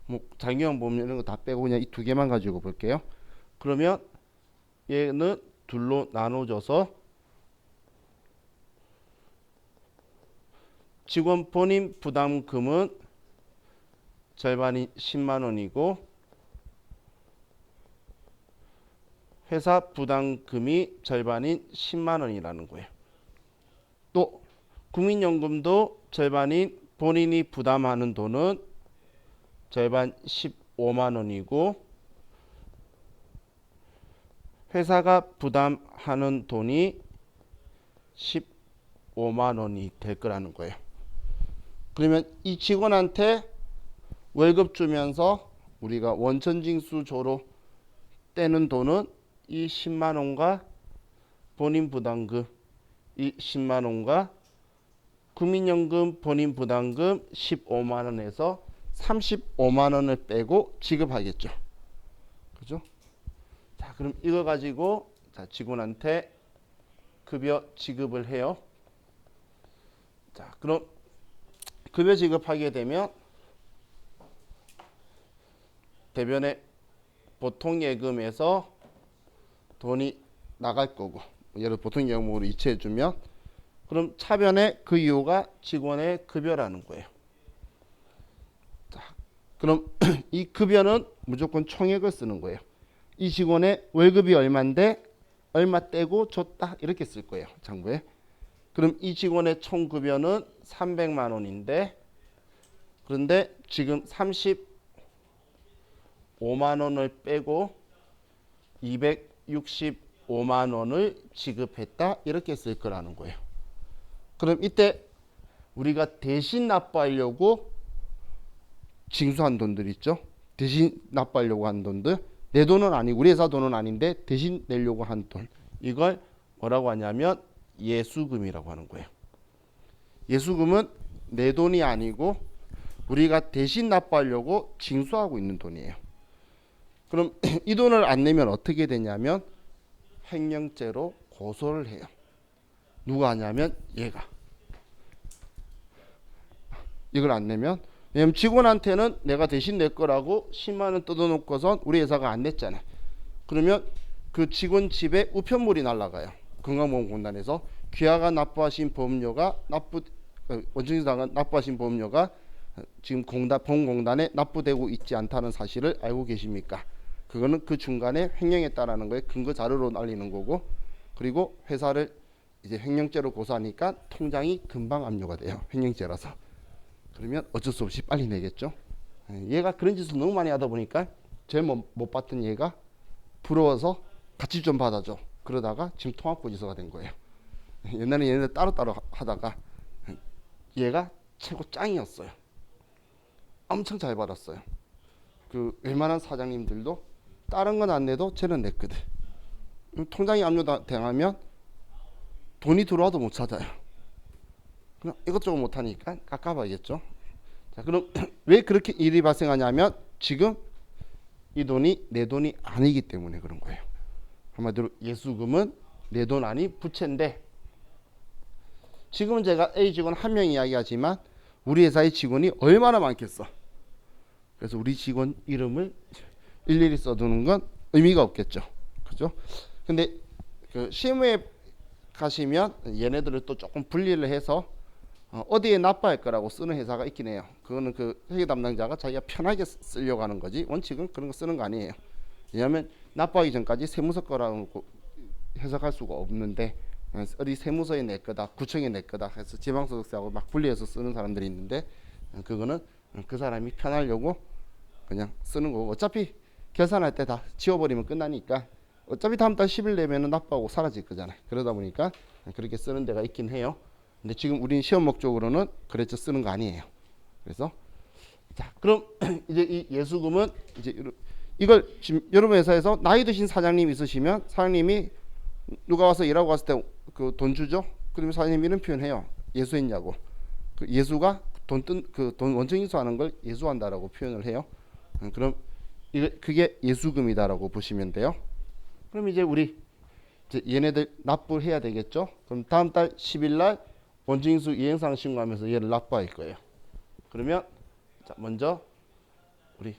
뭐 장기보험 이런 거 다 빼고 그냥 이 두 개만 가지고 볼게요. 그러면 얘는 둘로 나눠져서 직원 본인 부담금은 절반이 10만 원이고 회사 부담금이 절반인 10만 원이라는 거예요. 또 국민연금도 절반인 본인이 부담하는 돈은 절반 15만 원이고 회사가 부담하는 돈이 15만 원이 될 거라는 거예요. 그러면 이 직원한테 월급 주면서 우리가 원천징수조로 떼는 돈은 이 10만 원과 본인 부담금 이 10만 원과 국민연금 본인 부담금 15만 원에서 35만 원을 빼고 지급하겠죠. 그죠? 자, 그럼 이거 가지고 자, 직원한테 급여 지급을 해요. 자, 그럼 급여 지급하게 되면 대변에 보통 예금에서 돈이 나갈 거고 예를 보통 예금으로 이체해 주면 그럼 차변에 그 이유가 직원의 급여라는 거예요. 자, 그럼 이 급여는 무조건 총액을 쓰는 거예요. 이 직원의 월급이 얼마인데 얼마 떼고 줬다 이렇게 쓸 거예요. 장부에. 그럼 이 직원의 총 급여는 300만 원인데 그런데 지금 35만 원을 빼고 265만 원을 지급했다 이렇게 쓸 거라는 거예요. 그럼 이때 우리가 대신 납부하려고 징수한 돈들 있죠. 대신 납부하려고 한 돈들 내 돈은 아니고 우리 회사 돈은 아닌데 대신 내려고 한 돈 이걸 뭐라고 하냐면 예수금이라고 하는 거예요. 예수금은 내 돈이 아니고 우리가 대신 납부하려고 징수하고 있는 돈이에요. 그럼 이 돈을 안 내면 어떻게 되냐면 횡령죄로 고소를 해요. 누가 하냐면 얘가. 이걸 안 내면 왜냐면 직원한테는 내가 대신 낼 거라고 10만 원 뜯어놓고선 우리 회사가 안 냈잖아요. 그러면 그 직원 집에 우편물이 날아가요. 건강보험공단에서 귀하가 납부하신 보험료가 원청인사가 납부하신 보험료가 지금 보험공단에 납부되고 있지 않다는 사실을 알고 계십니까? 그거는 그 중간에 횡령했다라는 거에 근거 자료로 날리는 거고 그리고 회사를 이제 횡령죄로 고소하니까 통장이 금방 압류가 돼요. 횡령죄라서. 그러면 어쩔 수 없이 빨리 내겠죠. 얘가 그런 짓을 너무 많이 하다 보니까 제일 못 받던 얘가 부러워서 같이 좀 받아줘. 그러다가 지금 통합고지서가 된 거예요. 옛날에 얘네들 따로따로 하다가 얘가 최고 짱이었어요. 엄청 잘 받았어요. 그 웬만한 사장님들도 다른 건 안 내도 쟤는 냈거든. 통장이 압류당하면 돈이 들어와도 못 찾아요. 그냥 이것저것 못하니까 깎아봐야겠죠. 자, 그럼 왜 그렇게 일이 발생하냐면 지금 이 돈이 내 돈이 아니기 때문에 그런 거예요. 한마디로 예수금은 내 돈 아니 부채인데 지금은 제가 A 직원 한 명 이야기하지만 우리 회사의 직원이 얼마나 많겠어. 그래서 우리 직원 이름을 일일이 써두는 건 의미가 없겠죠. 그죠? 근데 그 실무에 가시면 얘네들을 또 조금 분리를 해서 어디에 납부할 거라고 쓰는 회사가 있긴 해요. 그거는 그 회계 담당자가 자기가 편하게 쓰려고 하는 거지 원칙은 그런 거 쓰는 거 아니에요. 왜냐하면 납부하기 전까지 세무서 거라고 해석할 수가 없는데 어디 세무서에 낼 거다 구청에 낼 거다 해서 지방소득세하고 막 분리해서 쓰는 사람들이 있는데 그거는 그 사람이 편하려고 그냥 쓰는 거고 어차피 계산할 때 다 지워버리면 끝나니까 어차피 다음 달 10일 내면은 납부하고 사라질 거잖아요. 그러다 보니까 그렇게 쓰는 데가 있긴 해요. 근데 지금 우리는 시험 목적으로는 그래서 쓰는 거 아니에요. 그래서 자 그럼 이제 이 예수금은 이제 이걸 지금 여러분 회사에서 나이 드신 사장님 있으시면 사장님이 누가 와서 일하고 갔을 때 그 돈 주죠. 그러면 사장님이 이런 표현해요. 예수했냐고. 그 예수가 돈 원청 인수하는 걸 예수한다라고 표현을 해요. 그럼 그게 예수금이다라고 보시면 돼요. 그럼 이제 우리 이제 얘네들 납부를 해야 되겠죠. 그럼 다음 달 10일 날 원칙인수 이행사항 신고하면서 얘를 납부할 거예요. 그러면 자 먼저 우리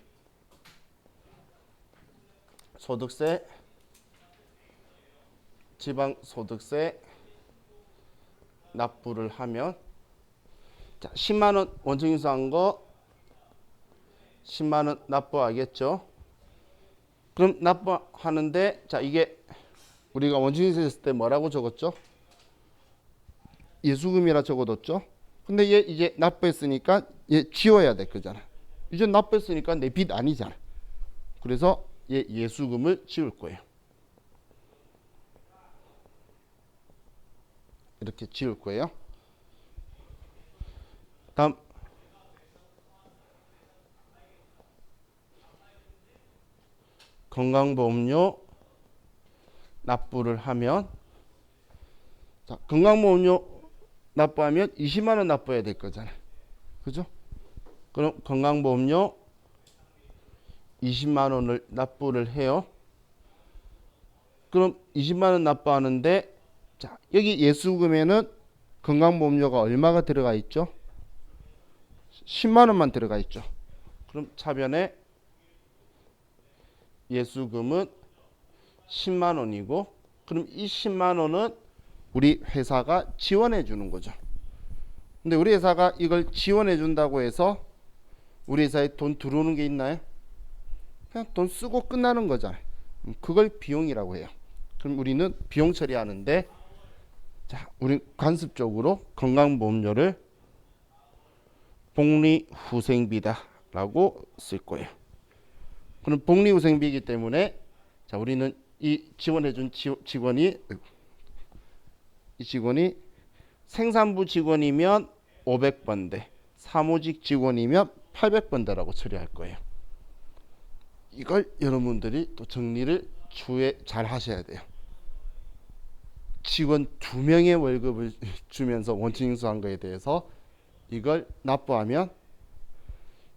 소득세, 지방소득세 납부를 하면 자 10만 원 원칙인수한 거 10만 원 납부하겠죠. 그럼 납부하는데 자 이게 우리가 원칙인수 했을 때 뭐라고 적었죠? 예수금이라 적어뒀죠. 근데 얘 이제 납부했으니까 얘 지워야 될 거잖아. 이제 납부했으니까 내 빚 아니잖아. 그래서 얘 예수금을 지울 거예요. 이렇게 지울 거예요. 다음 건강보험료 납부를 하면 자 건강보험료 납부하면 20만 원 납부해야 될 거잖아요. 그죠? 그럼 건강보험료 20만 원을 납부를 해요. 그럼 20만 원 납부하는데 자 여기 예수금에는 건강보험료가 얼마가 들어가 있죠? 10만 원만 들어가 있죠. 그럼 차변에 예수금은 10만 원이고 그럼 이 10만 원은 우리 회사가 지원해 주는 거죠. 근데 우리 회사가 이걸 지원해 준다고 해서 우리 회사에 돈 들어오는 게 있나요? 그냥 돈 쓰고 끝나는 거잖아요. 그걸 비용이라고 해요. 그럼 우리는 비용 처리하는데 자, 우리 관습적으로 건강보험료를 복리후생비다라고 쓸 거예요. 그럼 복리후생비이기 때문에 자, 우리는 이 지원해준 직원이 생산부 직원이면 500번대, 사무직 직원이면 800번대라고 처리할 거예요. 이걸 여러분들이 또 정리를 추후에 잘 하셔야 돼요. 직원 2명의 월급을 주면서 원칙인수한 거에 대해서 이걸 납부하면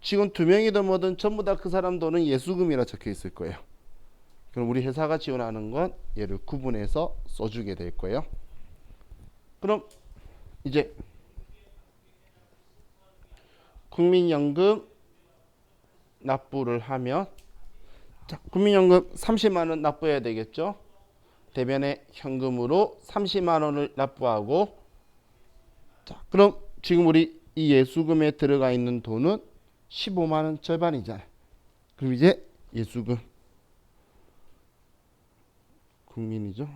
직원 2명이든 뭐든 전부 다 그 사람 돈은 예수금이라 적혀 있을 거예요. 그럼 우리 회사가 지원하는 건 얘를 구분해서 써주게 될 거예요. 그럼 이제 국민연금 납부를 하면 자, 국민연금 30만 원 납부해야 되겠죠. 대변에 현금으로 30만 원을 납부하고 자, 그럼 지금 우리 이 예수금에 들어가 있는 돈은 15만 원 절반이잖아요. 그럼 이제 예수금 국민이죠.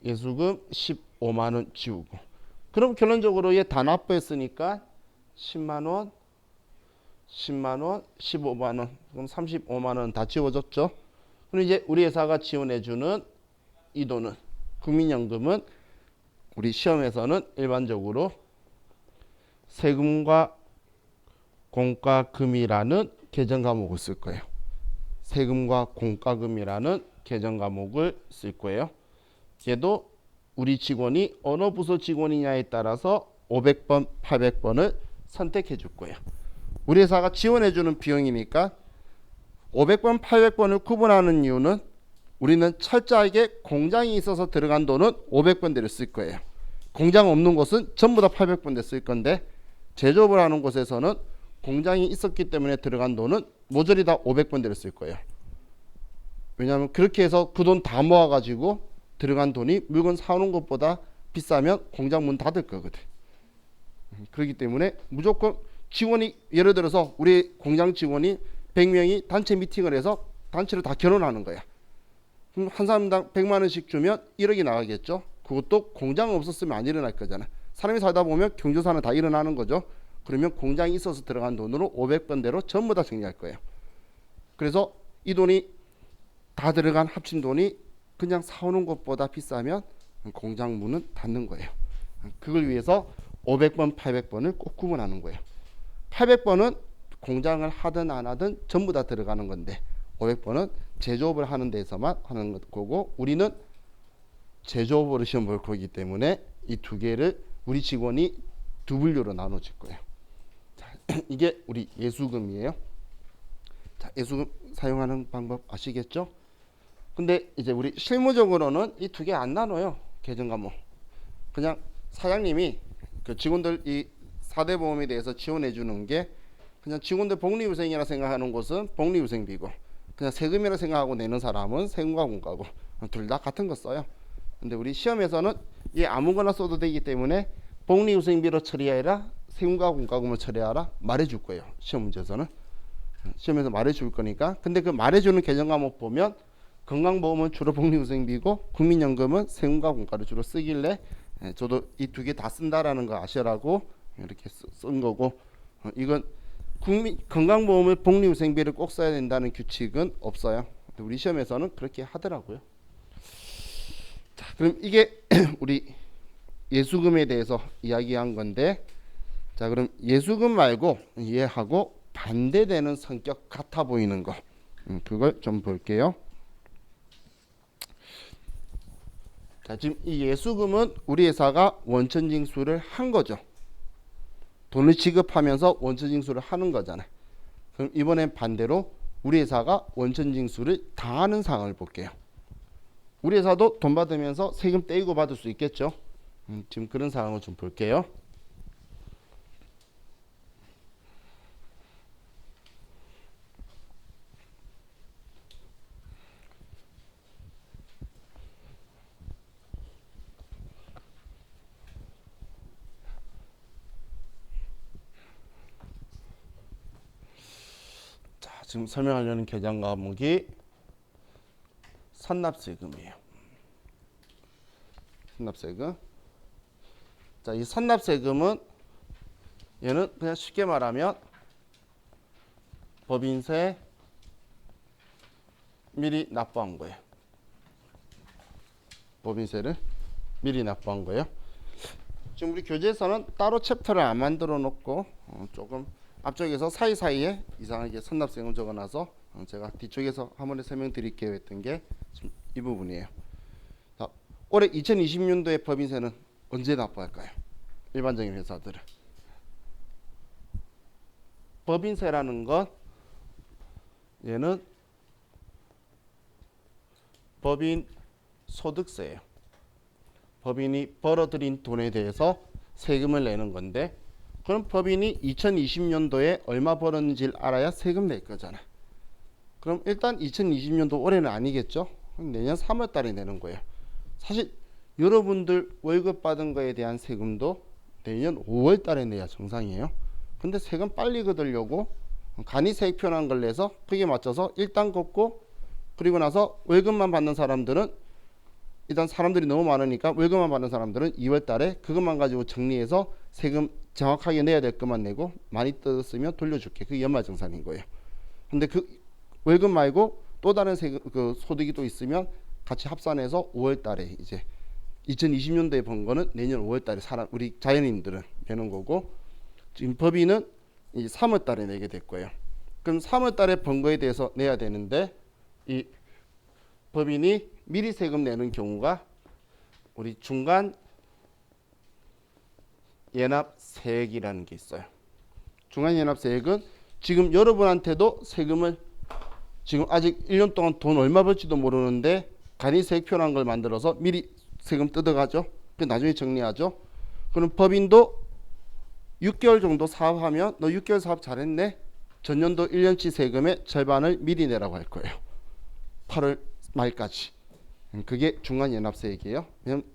예수금 15만 원 지우고 그럼 결론적으로 얘 다 납부했으니까 10만 원, 10만 원, 15만 원, 그럼 35만 원 다 지워졌죠. 그럼 이제 우리 회사가 지원해주는 이 돈은 국민연금은 우리 시험에서는 일반적으로 세금과 공과금이라는 계정 과목을 쓸 거예요. 세금과 공과금이라는 계정 과목을 쓸 거예요. 얘도 우리 직원이 어느 부서 직원이냐에 따라서 500번, 800번을 선택해 줄 거예요. 우리 회사가 지원해 주는 비용이니까 500번, 800번을 구분하는 이유는 우리는 철저하게 공장이 있어서 들어간 돈은 500번대를 쓸 거예요. 공장 없는 곳은 전부 다 800번대 쓸 건데 제조업을 하는 곳에서는 공장이 있었기 때문에 들어간 돈은 모조리 다 500번대를 쓸 거예요. 왜냐하면 그렇게 해서 그 돈 다 모아가지고 들어간 돈이 물건 사오는 것보다 비싸면 공장 문 닫을 거거든. 그렇기 때문에 무조건 직원이 예를 들어서 우리 공장 직원이 100명이 단체 미팅을 해서 단체로 다 결혼하는 거야. 그럼 한 사람당 100만 원씩 주면 1억이 나가겠죠. 그것도 공장 없었으면 안 일어날 거잖아. 사람이 살다 보면 경조사는 다 일어나는 거죠. 그러면 공장이 있어서 들어간 돈으로 500번대로 전부 다 정리할 거예요. 그래서 이 돈이 다 들어간 합친 돈이 그냥 사오는 것보다 비싸면 공장 문은 닫는 거예요. 그걸 위해서 500번, 800번을 꼭 구분하는 거예요. 800번은 공장을 하든 안 하든 전부 다 들어가는 건데 500번은 제조업을 하는 데서만 하는 거고 우리는 제조업으로 시험 볼 거기 때문에 이 두 개를 우리 직원이 두 분류로 나눠질 거예요. 자, 이게 우리 예수금이에요. 자, 예수금 사용하는 방법 아시겠죠? 근데 이제 우리 실무적으로는 이 두 개 안 나눠요. 계정 과목. 그냥 사장님이 그 직원들 이 4대 보험에 대해서 지원해 주는 게 그냥 직원들 복리후생이라 생각하는 곳은 복리후생비고 그냥 세금이라 생각하고 내는 사람은 세금과 공과고 둘 다 같은 거 써요. 근데 우리 시험에서는 이 아무거나 써도 되기 때문에 복리후생비로 처리해라 세금과 공과금을 처리하라 말해줄 거예요. 시험 문제에서는 시험에서 말해줄 거니까. 근데 그 말해주는 계정 과목 보면 건강보험은 주로 복리후생비고 국민연금은 세금과 공과를 주로 쓰길래 저도 이 두 개 다 쓴다라는 거 아시라고 이렇게 쓴 거고 이건 건강보험을 복리후생비를 꼭 써야 된다는 규칙은 없어요. 우리 시험에서는 그렇게 하더라고요. 자, 그럼 이게 우리 예수금에 대해서 이야기한 건데, 자 그럼 예수금 말고 얘하고 반대되는 성격 같아 보이는 거 그걸 좀 볼게요. 자 지금 이 예수금은 우리 회사가 원천징수를 한 거죠. 돈을 지급하면서 원천징수를 하는 거잖아요. 그럼 이번엔 반대로 우리 회사가 원천징수를 당하는 상황을 볼게요. 우리 회사도 돈 받으면서 세금 떼이고 받을 수 있겠죠. 지금 그런 상황을 좀 볼게요. 자, 지금 설명하려는 계정 과목이 선납세금이에요. 선납세금. 자, 이 선납세금은 얘는 그냥 쉽게 말하면 법인세 미리 납부한 거예요. 법인세를 미리 납부한 거예요. 지금 우리 교재에서는 따로 챕터를 안 만들어 놓고 조금 앞쪽에서 사이사이에 이상하게 선납세금 적어놔서 제가 뒤쪽에서 한 번에 설명드릴게요 했던 게 지금 이 부분이에요. 자, 올해 2020년도에 법인세는 언제 납부할까요? 일반적인 회사들은 법인세라는 건 얘는 법인 소득세예요. 법인이 벌어들인 돈에 대해서 세금을 내는 건데, 그럼 법인이 2020년도에 얼마 벌었는지를 알아야 세금 낼 거잖아. 그럼 일단 2020년도 올해는 아니겠죠? 내년 3월 달에 내는 거예요. 사실 여러분들 월급 받은 거에 대한 세금도 내년 5월 달에 내야 정상이에요. 근데 세금 빨리 거두려고 간이 세액표라는 걸 내서 그게 맞춰서 일단 걷고, 그리고 나서 월급만 받는 사람들은 일단 사람들이 너무 많으니까 월급만 받는 사람들은 2월 달에 그것만 가지고 정리해서 세금 정확하게 내야 될 것만 내고 많이 뜯었으면 돌려줄게. 그게 연말정산인 거예요. 근데 그 월급 말고 또 다른 세금 그 소득이 또 있으면 같이 합산해서 5월 달에 이제 2020년도에 번 거는 내년 5월 달에 우리 자연인들은 내는 거고, 지금 법인은 이 3월 달에 내게 될 거예요. 그럼 3월 달에 번 거에 대해서 내야 되는데, 이 법인이 미리 세금 내는 경우가 우리 중간 연합세액이라는 게 있어요. 중간 연합세액은 지금 여러분한테도 세금을 지금 아직 1년 동안 돈 얼마 벌지도 모르는데 간이세액표라는 걸 만들어서 미리 세금 뜯어가죠. 그 나중에 정리하죠. 그럼 법인도 6개월 정도 사업하면 너 6개월 사업 잘했네. 전년도 1년치 세금의 절반을 미리 내라고 할 거예요. 8월 말까지. 그게 중간연합세액이에요. 왜냐면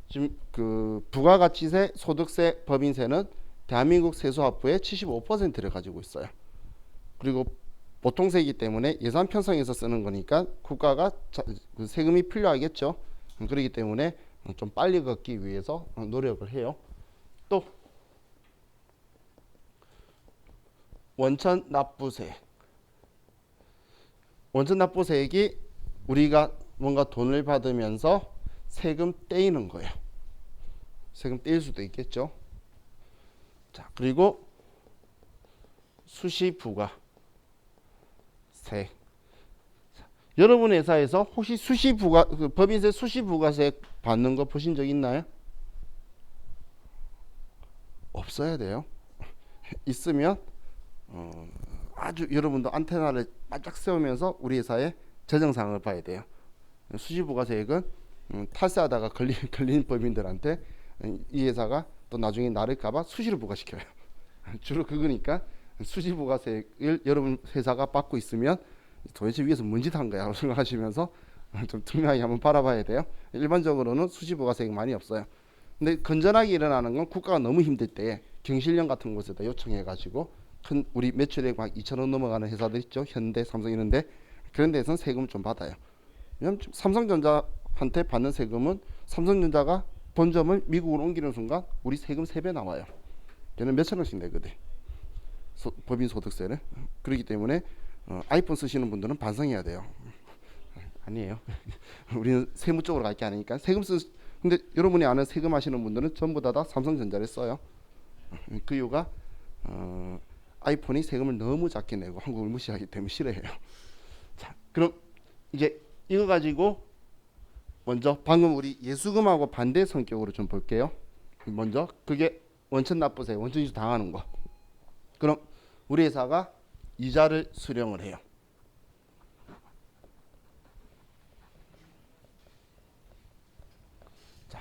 지금 그 부가가치세, 소득세, 법인세는 대한민국 세수합부의 75%를 가지고 있어요. 그리고 보통세이기 때문에 예산 편성해서 쓰는 거니까 국가가 세금이 필요하겠죠. 그렇기 때문에 좀 빨리 걷기 위해서 노력을 해요. 또 원천납부세. 원천납부세액이 우리가 뭔가 돈을 받으면서 세금 떼이는 거예요. 세금 떼일 수도 있겠죠. 자, 그리고 수시부가세. 여러분 회사에서 혹시 법인세 수시부가세 받는 거 보신 적 있나요? 없어야 돼요. 있으면 아주 여러분도 안테나를 바짝 세우면서 우리 회사의 재정 상황을 봐야 돼요. 수지부가세액은 탈세하다가 걸린 법인들한테 이 회사가 또 나중에 나를까봐 수시로 부과시켜요. 주로 그거니까 수지부가세액을 여러분 회사가 받고 있으면 도대체 위에서 뭔 짓 한 거야 생각하시면서 좀 투명하게 한번 바라봐야 돼요. 일반적으로는 수지부가세액 많이 없어요. 근데 건전하게 일어나는 건 국가가 너무 힘들 때 경실련 같은 곳에다 요청해가지고 큰 우리 매출액 막 2천억 넘어가는 회사들 있죠. 현대, 삼성 이런데 그런 데서는 세금 좀 받아요. 왜냐면 삼성전자한테 받는 세금은 삼성전자가 본점을 미국으로 옮기는 순간 우리 세금 3배 나와요. 걔는 몇천 원씩 내거든. 법인 소득세를. 그렇기 때문에 아이폰 쓰시는 분들은 반성해야 돼요. 아니에요. 우리는 세무 쪽으로 갈 게 아니니까 근데 여러분이 아는 세금 하시는 분들은 전부 다 삼성전자를 써요. 그 이유가 아이폰이 세금을 너무 작게 내고 한국을 무시하기 때문에 싫어해요. 자, 그럼 이제 이거 가지고 먼저 방금 우리 예수금하고 반대 성격으로 좀 볼게요. 먼저 그게 원천 납부세, 원천이수 당하는 거. 그럼 우리 회사가 이자를 수령을 해요. 자,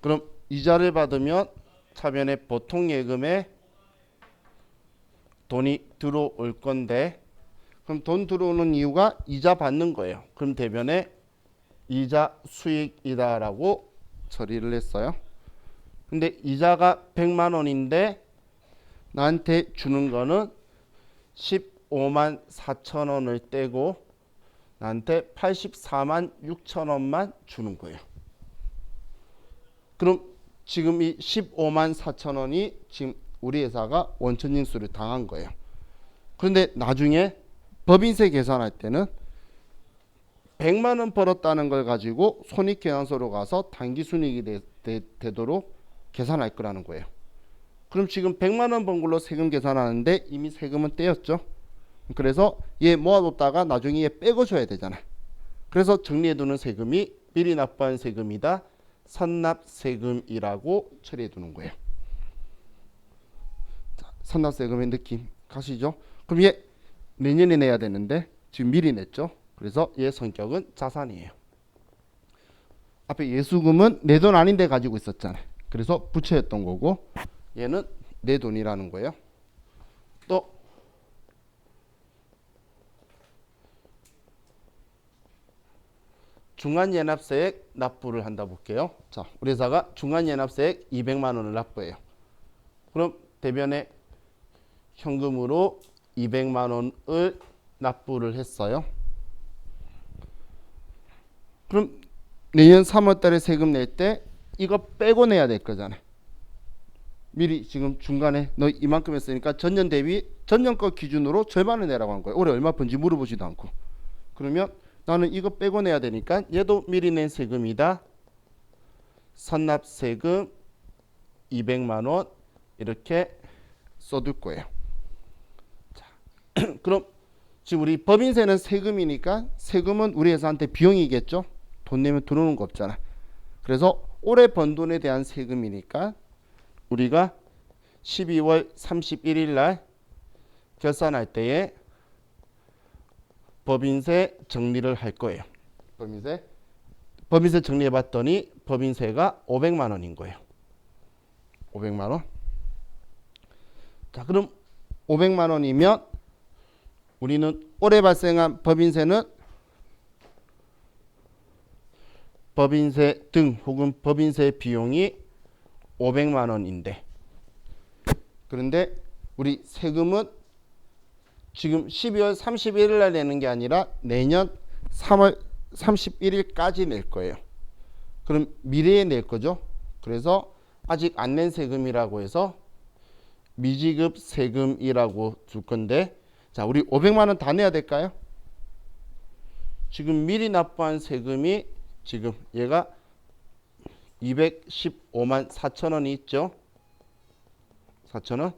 그럼 이자를 받으면 차변에 보통 예금에 돈이 들어올 건데, 그럼 돈 들어오는 이유가 이자 받는 거예요. 그럼 대변에 이자 수익이다라고 처리를 했어요. 근데 이자가 100만 원인데 나한테 주는 거는 15만 4천 원을 떼고 나한테 84만 6천 원만 주는 거예요. 그럼 지금 이 15만 4천 원이 지금 우리 회사가 원천징수를 당한 거예요. 그런데 나중에 법인세 계산할 때는 100만 원 벌었다는 걸 가지고 손익계산서로 가서 당기순이익이 되도록 계산할 거라는 거예요. 그럼 지금 100만 원 번 걸로 세금 계산하는데 이미 세금은 떼었죠. 그래서 얘 모아뒀다가 나중에 얘 빼고 줘야 되잖아. 그래서 정리해두는 세금이 미리 납부한 세금이다. 선납세금이라고 처리해두는 거예요. 자, 선납세금의 느낌 가시죠? 그럼 얘 내년에 내야 되는데 지금 미리 냈죠. 그래서 얘 성격은 자산이에요. 앞에 예수금은 내 돈 아닌데 가지고 있었잖아. 그래서 부채였던 거고 얘는 내 돈이라는 거예요. 또 중간예납세액 납부를 한다 볼게요. 자, 우리 회사가 중간예납세액 200만 원을 납부해요. 그럼 대변에 현금으로 200만 원을 납부를 했어요. 그럼 내년 3월 달에 세금 낼 때 이거 빼고 내야 될 거잖아. 미리 지금 중간에 너 이만큼 했으니까 전년 대비 전년 거 기준으로 절반을 내라고 한 거예요. 올해 얼마 번지 물어보지도 않고. 그러면 나는 이거 빼고 내야 되니까 얘도 미리 낸 세금이다. 선납세금 200만 원 이렇게 써둘 거예요. 자, 그럼 지금 우리 법인세는 세금이니까 세금은 우리 회사한테 비용이겠죠. 돈 내면 들어오는 거 없잖아. 그래서 올해 번 돈에 대한 세금이니까 우리가 12월 31일 날 결산할 때에 법인세 정리를 할 거예요. 법인세 정리해 봤더니 법인세가 500만 원인 거예요. 500만 원. 자, 그럼 500만 원이면 우리는 올해 발생한 법인세는 법인세 등 혹은 법인세 비용이 500만 원인데, 그런데 우리 세금은 지금 12월 31일 날 내는 게 아니라 내년 3월 31일까지 낼 거예요. 그럼 미래에 낼 거죠. 그래서 아직 안 낸 세금이라고 해서 미지급 세금이라고 줄 건데, 자, 우리 500만 원 다 내야 될까요? 지금 미리 납부한 세금이 지금 얘가 215만 4천 원이 있죠. 4천 원.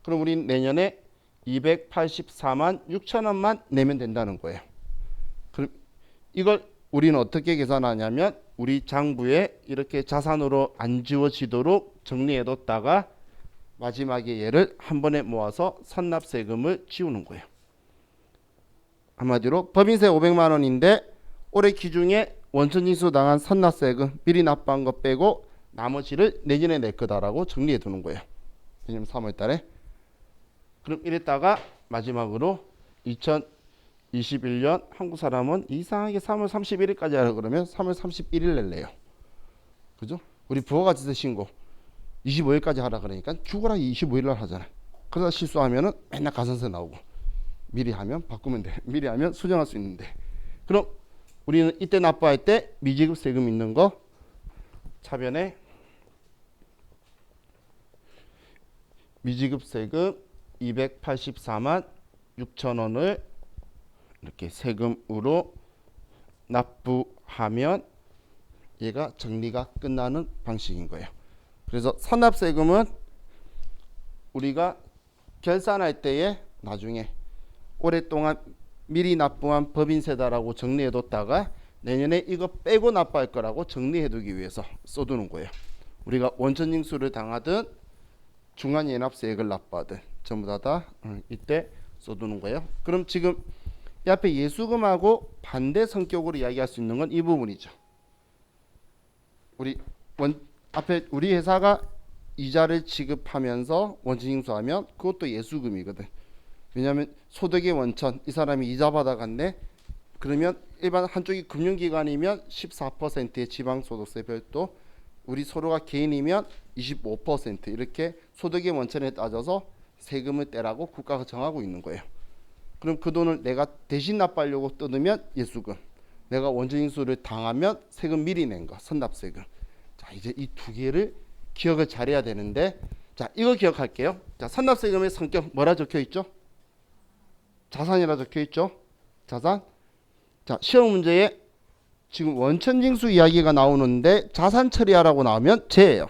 그럼 우리 내년에 284만 6천 원만 내면 된다는 거예요. 그럼 이걸 우리는 어떻게 계산하냐면 우리 장부에 이렇게 자산으로 안 지워지도록 정리해뒀다가 마지막에 얘를 한 번에 모아서 선납세금을 지우는 거예요. 한마디로 법인세 500만 원인데 올해 기중에 원천징수 당한 선납세금 미리 납부한 거 빼고 나머지를 내년에 낼 거다라고 정리해 두는 거예요. 내년 3월 달에. 그럼 이랬다가 마지막으로 2021년 한국 사람은 이상하게 3월 31일까지 하라 그러면 3월 31일 낼래요. 그죠? 우리 부가가치세 신고 25일까지 하라 그러니까 죽어라 25일 날 하잖아요. 그러다 실수하면은 맨날 가산세 나오고 미리 하면 바꾸면 돼. 미리 하면 수정할 수 있는데. 그럼 우리는 이때 납부할 때 미지급 세금 있는 거 차변에 미지급 세금 284만 6천 원을 이렇게 세금으로 납부하면 얘가 정리가 끝나는 방식인 거예요. 그래서 선납세금은 우리가 결산할 때에 나중에 오랫동안 미리 납부한 법인세다라고 정리해뒀다가 내년에 이거 빼고 납부할 거라고 정리해두기 위해서 써두는 거예요. 우리가 원천징수를 당하든 중간연합세액을 납부하든 전부 다 이때 써두는 거예요. 그럼 지금 이 앞에 예수금하고 반대 성격으로 이야기할 수 있는 건 이 부분이죠. 앞에 우리 회사가 이자를 지급하면서 원천징수하면 그것도 예수금이거든. 왜냐하면 소득의 원천 이 사람이 이자 받아갔네. 그러면 일반 한쪽이 금융기관이면 14%의 지방소득세 별도, 우리 서로가 개인이면 25% 이렇게 소득의 원천에 따져서 세금을 떼라고 국가가 정하고 있는 거예요. 그럼 그 돈을 내가 대신 납부하려고 뜯으면 예수금, 내가 원천징수를 당하면 세금 미리 낸 거 선납세금. 자, 이제 이 두 개를 기억을 잘해야 되는데, 자, 이거 기억할게요. 자, 선납세금의 성격 뭐라 적혀 있죠? 자산이라 적혀 있죠? 자산. 자, 시험 문제에 지금 원천징수 이야기가 나오는데 자산 처리하라고 나오면 죄예요.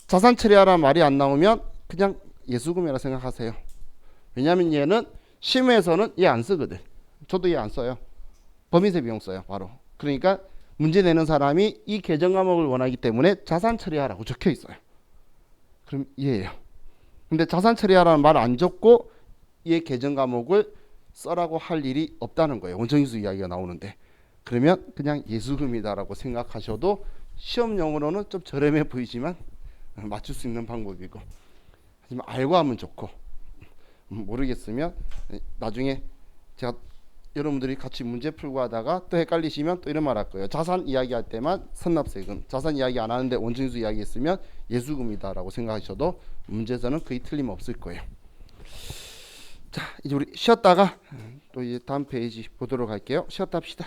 자산 처리하라는 말이 안 나오면 그냥 예수금이라 생각하세요. 왜냐하면 얘는 시험에서는 얘 안 쓰거든. 저도 얘 안 써요. 법인세 비용 써요, 바로. 그러니까 문제 내는 사람이 이 계정 과목을 원하기 때문에 자산 처리하라고 적혀 있어요. 그럼 얘예요. 근데 자산 처리하라는 말 안 적고 얘 계정 과목을 써라고 할 일이 없다는 거예요. 원천징수 이야기가 나오는데. 그러면 그냥 예수금이다라고 생각하셔도 시험용으로는 좀 저렴해 보이지만 맞출 수 있는 방법이고, 하지만 알고 하면 좋고, 모르겠으면 나중에 제가 여러분들이 같이 문제 풀고 하다가 또 헷갈리시면 또 이런 말 할 거예요. 자산 이야기할 때만 선납세금, 자산 이야기 안 하는데 원천징수 이야기 했으면 예수금이다라고 생각하셔도 문제에서는 거의 틀림없을 거예요. 자, 이제 우리 쉬었다가 또 이제 다음 페이지 보도록 할게요. 쉬었다 합시다.